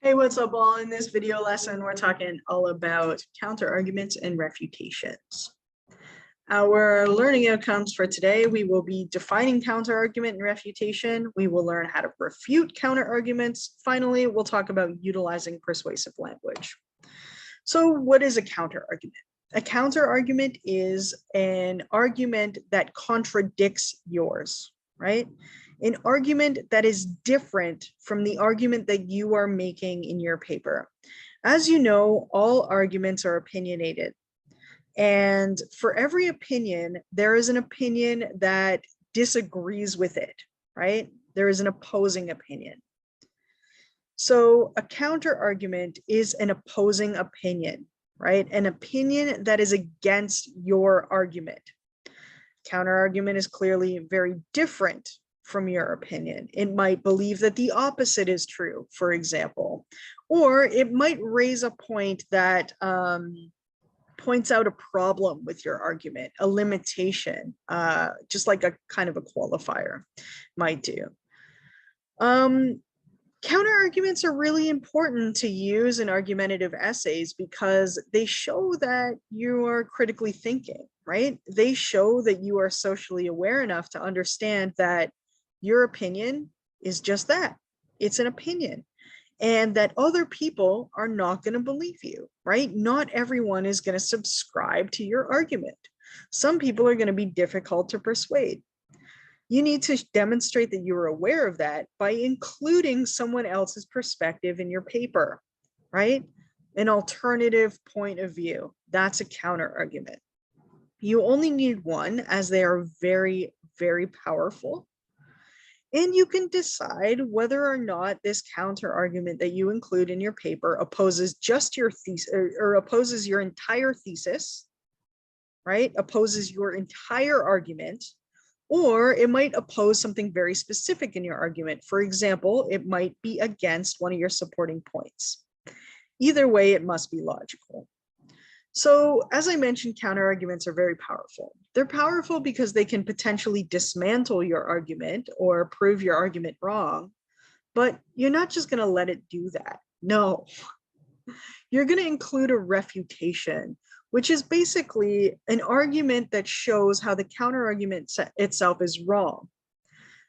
Hey, what's up all? In this video lesson, we're talking all about counter arguments and refutations. Our learning outcomes for today, we will be defining counter argument and refutation. We will learn how to refute counter arguments. Finally, we'll talk about utilizing persuasive language. So what is a counter argument? A counter argument is an argument that contradicts yours, right? An argument that is different from the argument that you are making in your paper. As you know, all arguments are opinionated. And for every opinion, there is an opinion that disagrees with it, right? There is an opposing opinion. So a counter argument is an opposing opinion, right? An opinion that is against your argument. Counter argument is clearly very different from your opinion. It might believe that the opposite is true, for example, or it might raise a point that points out a problem with your argument, a limitation, just like a kind of a qualifier might do. Counter arguments are really important to use in argumentative essays because they show that you are critically thinking, right? They show that you are socially aware enough to understand that your opinion is just that. It's an opinion, and that other people are not going to believe you, right? Not everyone is going to subscribe to your argument. Some people are going to be difficult to persuade. You need to demonstrate that you're aware of that by including someone else's perspective in your paper, right? An alternative point of view. That's a counter argument. You only need one, as they are very, very powerful. And you can decide whether or not this counter argument that you include in your paper opposes just your thesis or opposes your entire thesis, right? Opposes your entire argument, or it might oppose something very specific in your argument. For example, it might be against one of your supporting points. Either way, it must be logical. So as I mentioned, counter arguments are very powerful. They're powerful because they can potentially dismantle your argument or prove your argument wrong, but you're not just going to let it do that. No, you're going to include a refutation, which is basically an argument that shows how the counter argument itself is wrong.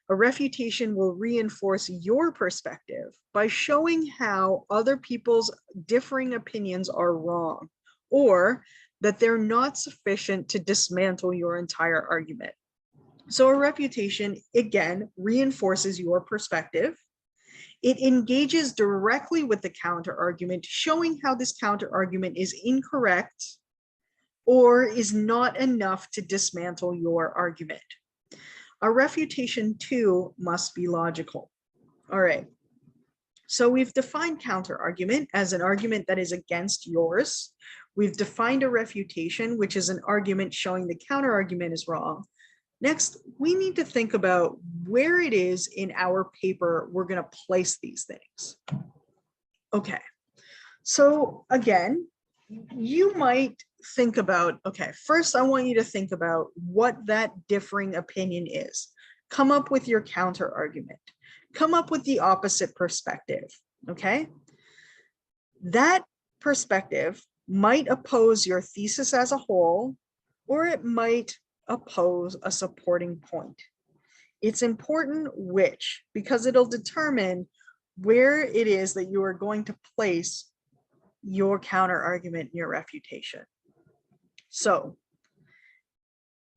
A refutation will reinforce your perspective by showing how other people's differing opinions are wrong, or that they're not sufficient to dismantle your entire argument. So a refutation, again, reinforces your perspective. It engages directly with the counter argument, showing how this counter argument is incorrect or is not enough to dismantle your argument. A refutation too must be logical. All right. So we've defined counter argument as an argument that is against yours. We've defined a refutation, which is an argument showing the counter argument is wrong. Next, we need to think about where it is in our paper we're going to place these things. Okay, so again, you might think about, okay, first I want you to think about what that differing opinion is. Come up with your counter argument. Come up with the opposite perspective, okay? That perspective might oppose your thesis as a whole, or it might oppose a supporting point. It's important which, because it'll determine where it is that you are going to place your counter argument and your refutation. So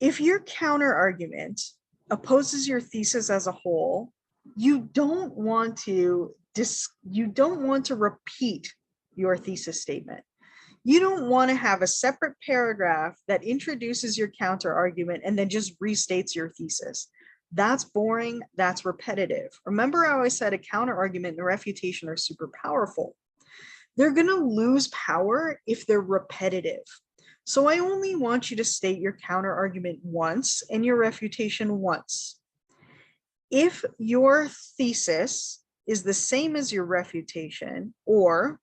if your counter argument opposes your thesis as a whole, you don't want to repeat your thesis statement. You don't want to have a separate paragraph that introduces your counter argument and then just restates your thesis. That's boring. That's repetitive. Remember how I said a counter argument and a refutation are super powerful. They're going to lose power if they're repetitive. So I only want you to state your counter argument once and your refutation once. If your thesis is the same as your refutation, or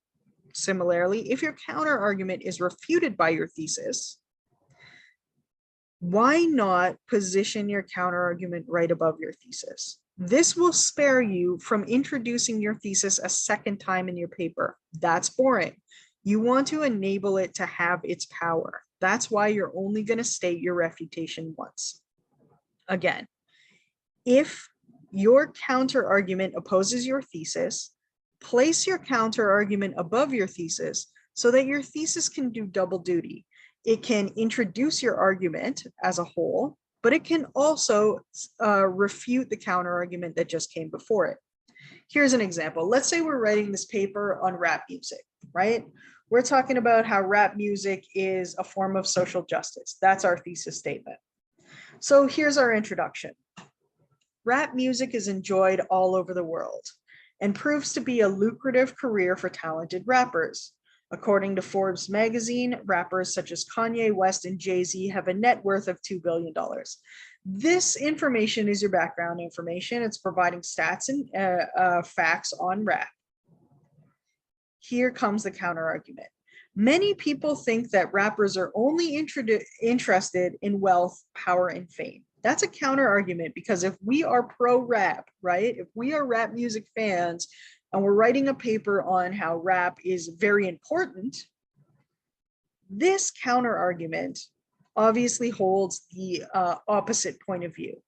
similarly, if your counter argument is refuted by your thesis, why not position your counter argument right above your thesis? This will spare you from introducing your thesis a second time in your paper. That's boring. You want to enable it to have its power. That's why you're only going to state your refutation once. Again, if your counter argument opposes your thesis, place your counter argument above your thesis so that your thesis can do double duty. It can introduce your argument as a whole, but it can also refute the counter argument that just came before it. Here's an example. Let's say we're writing this paper on rap music, right? We're talking about how rap music is a form of social justice. That's our thesis statement. So here's our introduction. Rap music is enjoyed all over the world and proves to be a lucrative career for talented rappers. According to Forbes magazine, rappers such as Kanye West and Jay-Z have a net worth of $2 billion. This information is your background information. It's providing stats and facts on rap. Here comes the counter argument. Many people think that rappers are only interested in wealth, power, and fame. That's a counter argument, because if we are pro-rap, right? If we are rap music fans and we're writing a paper on how rap is very important, this counter argument obviously holds the opposite point of view.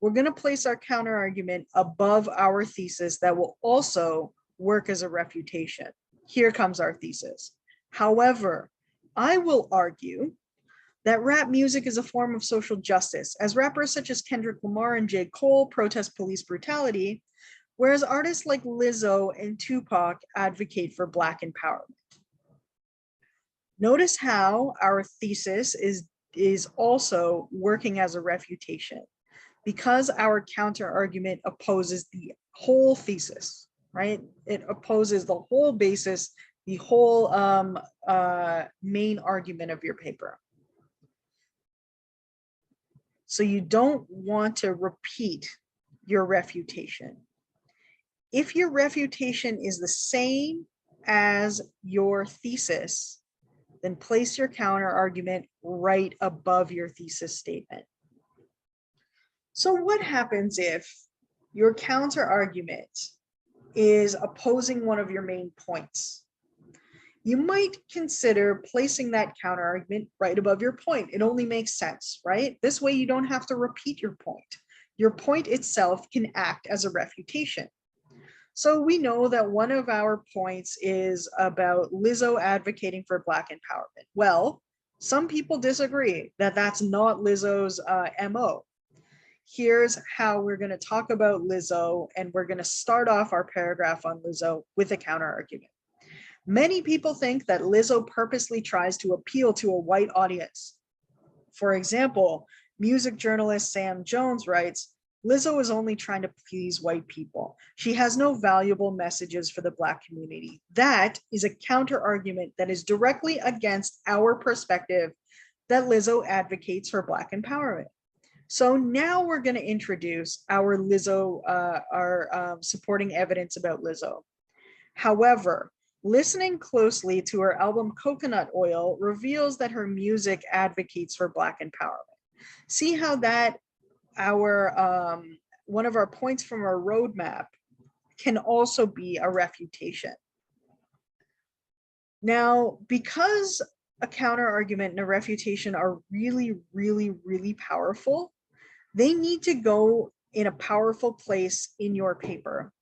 We're going to place our counter argument above our thesis that will also work as a refutation. Here comes our thesis. However, I will argue that rap music is a form of social justice, as rappers such as Kendrick Lamar and J. Cole protest police brutality, whereas artists like Lizzo and Tupac advocate for Black empowerment. Notice how our thesis is also working as a refutation, because our counter argument opposes the whole thesis, right? It opposes the whole basis, the whole main argument of your paper. So you don't want to repeat your refutation. If your refutation is the same as your thesis, then place your counter argument right above your thesis statement. So what happens if your counter argument is opposing one of your main points? You might consider placing that counter argument right above your point. It only makes sense, right? This way you don't have to repeat your point. Your point itself can act as a refutation. So we know that one of our points is about Lizzo advocating for Black empowerment. Well, some people disagree that that's not Lizzo's MO. Here's how we're going to talk about Lizzo, and we're going to start off our paragraph on Lizzo with a counter argument. Many people think that Lizzo purposely tries to appeal to a white audience. For example, music journalist Sam Jones writes, Lizzo is only trying to please white people. She has no valuable messages for the Black community. That is a counter argument that is directly against our perspective that Lizzo advocates for Black empowerment. So now we're going to introduce our Lizzo, supporting evidence about Lizzo. However, listening closely to her album Coconut Oil reveals that her music advocates for Black empowerment. See how that one of our points from our roadmap can also be a refutation. Now, because a counter argument and a refutation are really, really, really powerful, they need to go in a powerful place in your paper.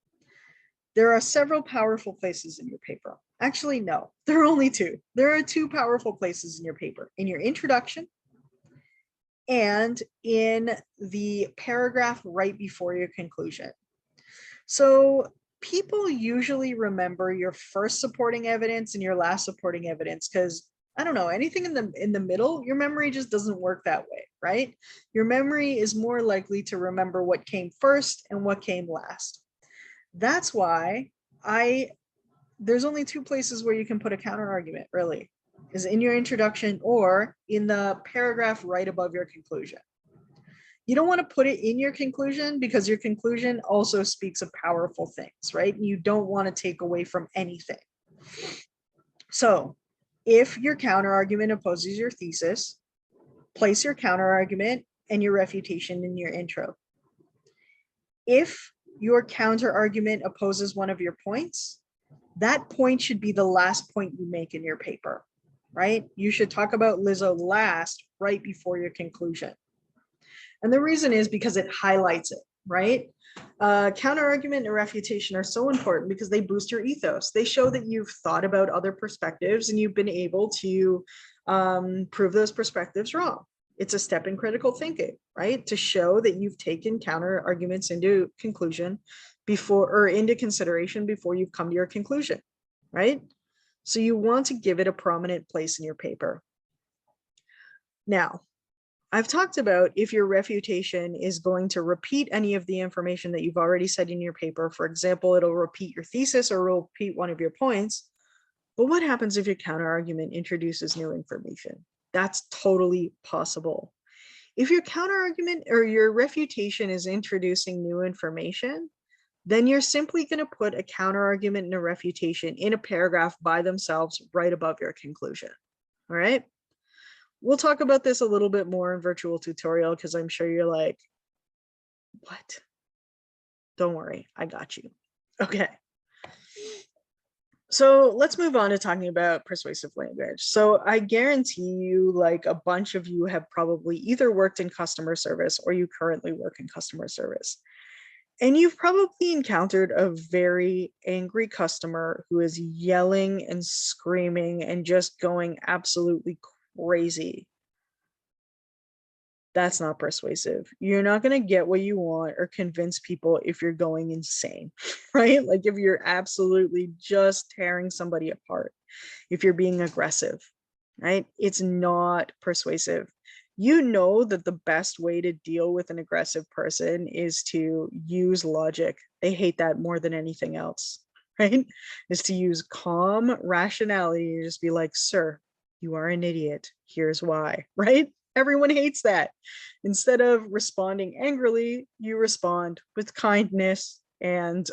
There are several powerful places in your paper. Actually, no, there are only two. There are two powerful places in your paper: in your introduction and in the paragraph right before your conclusion. So people usually remember your first supporting evidence and your last supporting evidence because, I don't know, anything in the middle, your memory just doesn't work that way, right? Your memory is more likely to remember what came first and what came last. That's why there's only two places where you can put a counter argument, really, is in your introduction or in the paragraph right above your conclusion. You don't want to put it in your conclusion because your conclusion also speaks of powerful things, right? You don't want to take away from anything. So if your counter argument opposes your thesis, place your counter argument and your refutation in your intro. if your counter argument opposes one of your points, that point should be the last point you make in your paper, right? You should talk about Lizzo last, right before your conclusion. And the reason is because it highlights it, right? Counter argument and refutation are so important because they boost your ethos. They show that you've thought about other perspectives and you've been able to prove those perspectives wrong. It's a step in critical thinking, right? To show that you've taken counter arguments into conclusion before, or into consideration before you've come to your conclusion, right? So you want to give it a prominent place in your paper. Now, I've talked about if your refutation is going to repeat any of the information that you've already said in your paper. For example, it'll repeat your thesis or it'll repeat one of your points. But what happens if your counter argument introduces new information? That's totally possible. If your counter argument or your refutation is introducing new information, then you're simply going to put a counter argument and a refutation in a paragraph by themselves right above your conclusion. All right. We'll talk about this a little bit more in virtual tutorial because I'm sure you're like, what? Don't worry, I got you. Okay. So let's move on to talking about persuasive language. So I guarantee you, like, a bunch of you have probably either worked in customer service or you currently work in customer service. And you've probably encountered a very angry customer who is yelling and screaming and just going absolutely crazy. That's not persuasive. You're not going to get what you want or convince people if you're going insane, right? Like if you're absolutely just tearing somebody apart, if you're being aggressive, right? It's not persuasive. You know that the best way to deal with an aggressive person is to use logic. They hate that more than anything else, right? Is to use calm rationality. Just be like, sir, you are an idiot. Here's why, right? Everyone hates that. Instead of responding angrily, you respond with kindness and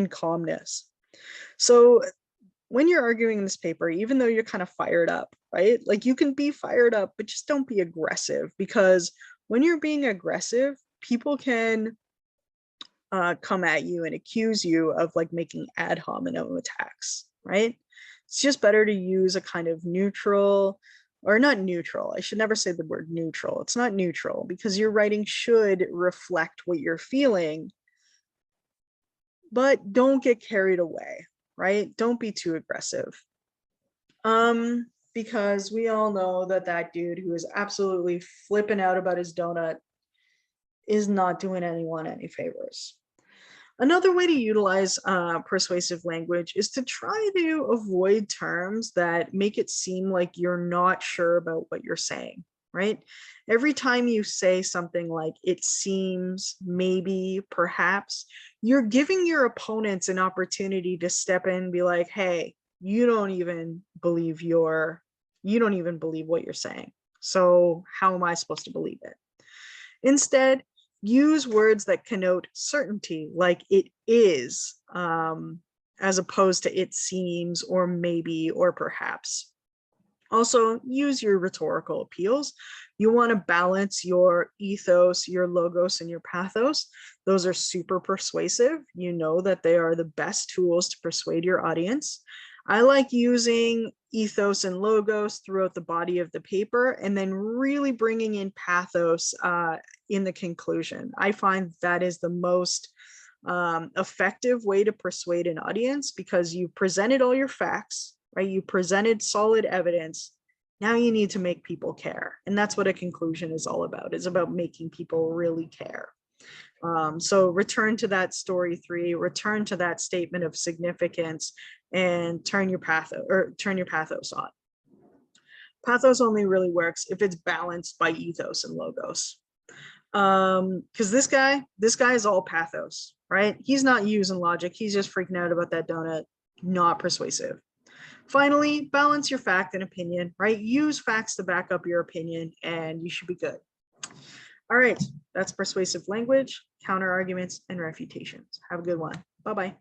calmness. So when you're arguing in this paper, even though you're kind of fired up, right? Like you can be fired up, but just don't be aggressive, because when you're being aggressive, people can come at you and accuse you of like making ad hominem attacks, right? It's just better to use a kind of neutral, or not neutral. I should never say the word neutral. It's not neutral because your writing should reflect what you're feeling, but don't get carried away, right? Don't be too aggressive. Because we all know that that dude who is absolutely flipping out about his donut is not doing anyone any favors. Another way to utilize persuasive language is to try to avoid terms that make it seem like you're not sure about what you're saying, right? Every time you say something like it seems, maybe, perhaps, you're giving your opponents an opportunity to step in and be like, hey, you don't even believe what you're saying. So how am I supposed to believe it? Instead, use words that connote certainty, like it is, as opposed to it seems or maybe or perhaps. Also, use your rhetorical appeals. You want to balance your ethos, your logos, and your pathos. Those are super persuasive. You know that they are the best tools to persuade your audience. I like using ethos and logos throughout the body of the paper and then really bringing in pathos in the conclusion. I find that is the most effective way to persuade an audience, because you presented all your facts, right? You presented solid evidence. Now you need to make people care. And that's what a conclusion is all about. It's about making people really care. So return to that story 3, return to that statement of significance, and turn your pathos on. Pathos only really works if it's balanced by ethos and logos. Because this guy is all pathos, right? He's not using logic. He's just freaking out about that donut. Not persuasive. Finally, balance your fact and opinion, right? Use facts to back up your opinion and you should be good. All right, that's persuasive language, counter arguments, and refutations. Have a good one. Bye-bye.